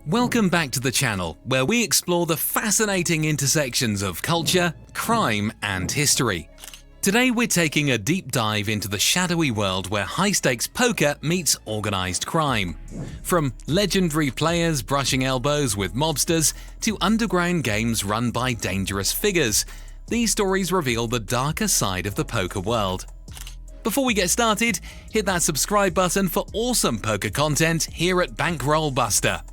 Welcome back to the channel, where we explore the fascinating intersections of culture, crime, and history. Today we're taking a deep dive into the shadowy world where high-stakes poker meets organized crime. From legendary players brushing elbows with mobsters to underground games run by dangerous figures, these stories reveal the darker side of the poker world. Before we get started, hit that subscribe button for awesome poker content here at Bankroll Buster.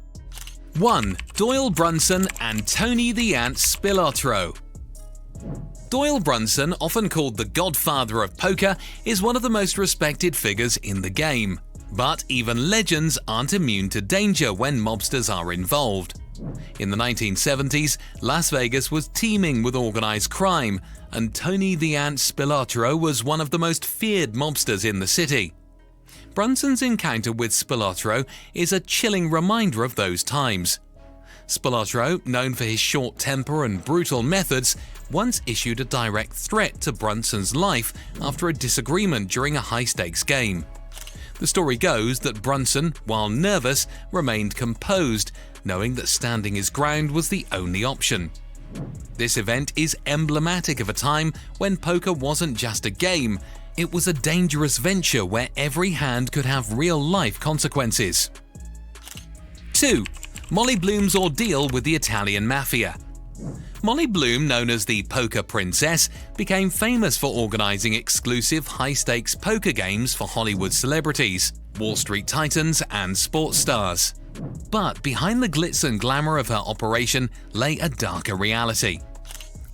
1. Doyle Brunson and Tony the Ant Spilotro. Doyle Brunson, often called the godfather of poker, is one of the most respected figures in the game. But even legends aren't immune to danger when mobsters are involved. In the 1970s, Las Vegas was teeming with organized crime, and Tony the Ant Spilotro was one of the most feared mobsters in the city. Brunson's encounter with Spilotro is a chilling reminder of those times. Spilotro, known for his short temper and brutal methods, once issued a direct threat to Brunson's life after a disagreement during a high-stakes game. The story goes that Brunson, while nervous, remained composed, knowing that standing his ground was the only option. This event is emblematic of a time when poker wasn't just a game. It was a dangerous venture where every hand could have real-life consequences. 2. Molly Bloom's ordeal with the Italian Mafia. Molly Bloom, known as the Poker Princess, became famous for organizing exclusive high-stakes poker games for Hollywood celebrities, Wall Street titans, and sports stars. But behind the glitz and glamour of her operation lay a darker reality.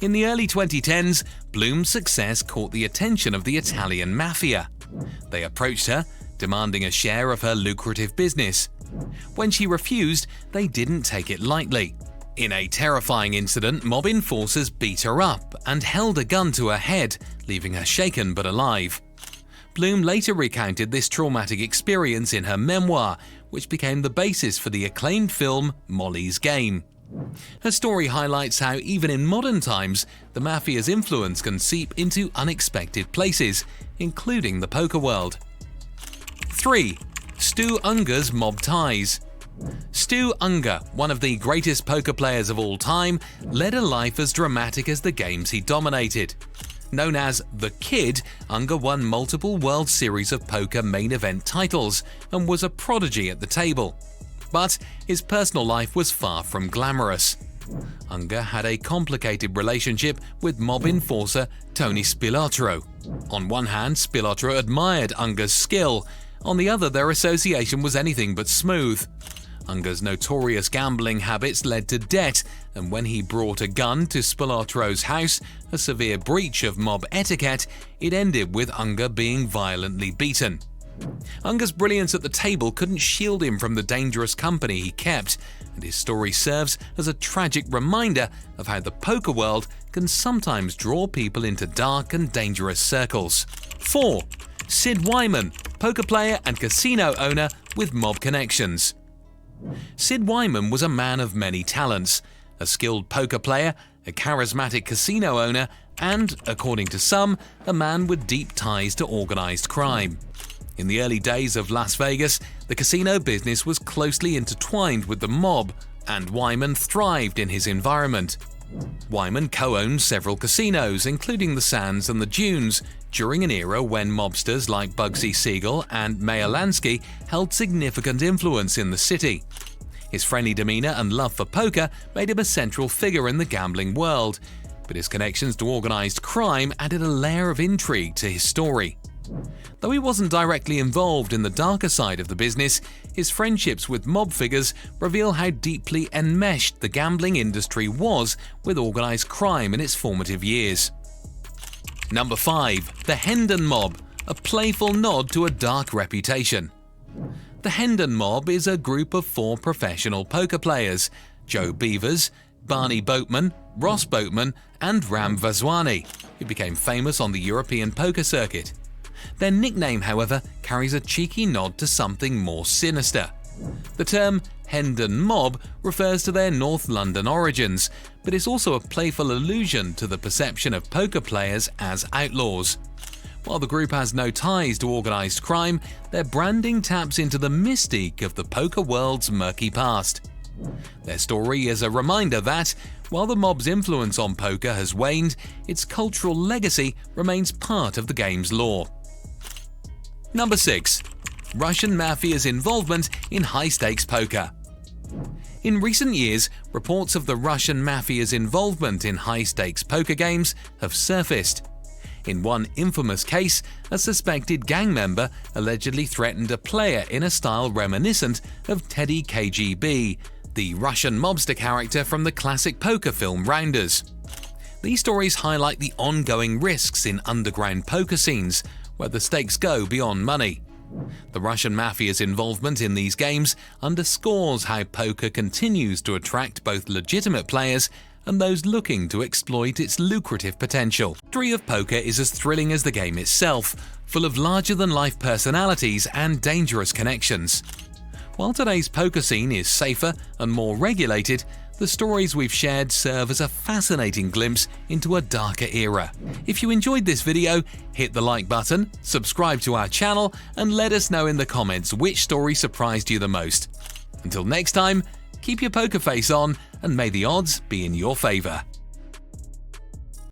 In the early 2010s, Bloom's success caught the attention of the Italian Mafia. They approached her, demanding a share of her lucrative business. When she refused, they didn't take it lightly. In a terrifying incident, mob enforcers beat her up and held a gun to her head, leaving her shaken but alive. Bloom later recounted this traumatic experience in her memoir, which became the basis for the acclaimed film Molly's Game. Her story highlights how even in modern times, the Mafia's influence can seep into unexpected places, including the poker world. 3. Stu Ungar's mob ties. Stu Ungar, one of the greatest poker players of all time, led a life as dramatic as the games he dominated. Known as The Kid, Ungar won multiple World Series of Poker main event titles and was a prodigy at the table. But his personal life was far from glamorous. Ungar had a complicated relationship with mob enforcer Tony Spilotro. On one hand, Spilotro admired Ungar's skill. On the other, their association was anything but smooth. Ungar's notorious gambling habits led to debt, and when he brought a gun to Spilotro's house, a severe breach of mob etiquette, it ended with Ungar being violently beaten. Ungar's brilliance at the table couldn't shield him from the dangerous company he kept, and his story serves as a tragic reminder of how the poker world can sometimes draw people into dark and dangerous circles. 4. Sid Wyman, poker player and casino owner with mob connections. Sid Wyman was a man of many talents, a skilled poker player, a charismatic casino owner, and, according to some, a man with deep ties to organized crime. In the early days of Las Vegas, the casino business was closely intertwined with the mob, and Wyman thrived in his environment. Wyman co-owned several casinos, including the Sands and the Dunes, during an era when mobsters like Bugsy Siegel and Meyer Lansky held significant influence in the city. His friendly demeanor and love for poker made him a central figure in the gambling world, but his connections to organized crime added a layer of intrigue to his story. Though he wasn't directly involved in the darker side of the business, his friendships with mob figures reveal how deeply enmeshed the gambling industry was with organized crime in its formative years. Number 5. The Hendon Mob, a playful nod to a dark reputation. The Hendon Mob is a group of 4 professional poker players: Joe Beavers, Barney Boatman, Ross Boatman, and Ram Vaswani, who became famous on the European poker circuit. Their nickname, however, carries a cheeky nod to something more sinister. The term Hendon Mob refers to their North London origins, but is also a playful allusion to the perception of poker players as outlaws. While the group has no ties to organized crime, their branding taps into the mystique of the poker world's murky past. Their story is a reminder that, while the mob's influence on poker has waned, its cultural legacy remains part of the game's lore. Number 6. Russian Mafia's involvement in high-stakes poker. In recent years, reports of the Russian Mafia's involvement in high-stakes poker games have surfaced. In one infamous case, a suspected gang member allegedly threatened a player in a style reminiscent of Teddy KGB, the Russian mobster character from the classic poker film Rounders. These stories highlight the ongoing risks in underground poker scenes, where the stakes go beyond money. The Russian Mafia's involvement in these games underscores how poker continues to attract both legitimate players and those looking to exploit its lucrative potential. The history of poker is as thrilling as the game itself, full of larger-than-life personalities and dangerous connections. While today's poker scene is safer and more regulated, the stories we've shared serve as a fascinating glimpse into a darker era. If you enjoyed this video, hit the like button, subscribe to our channel, and let us know in the comments which story surprised you the most. Until next time, keep your poker face on, and may the odds be in your favor.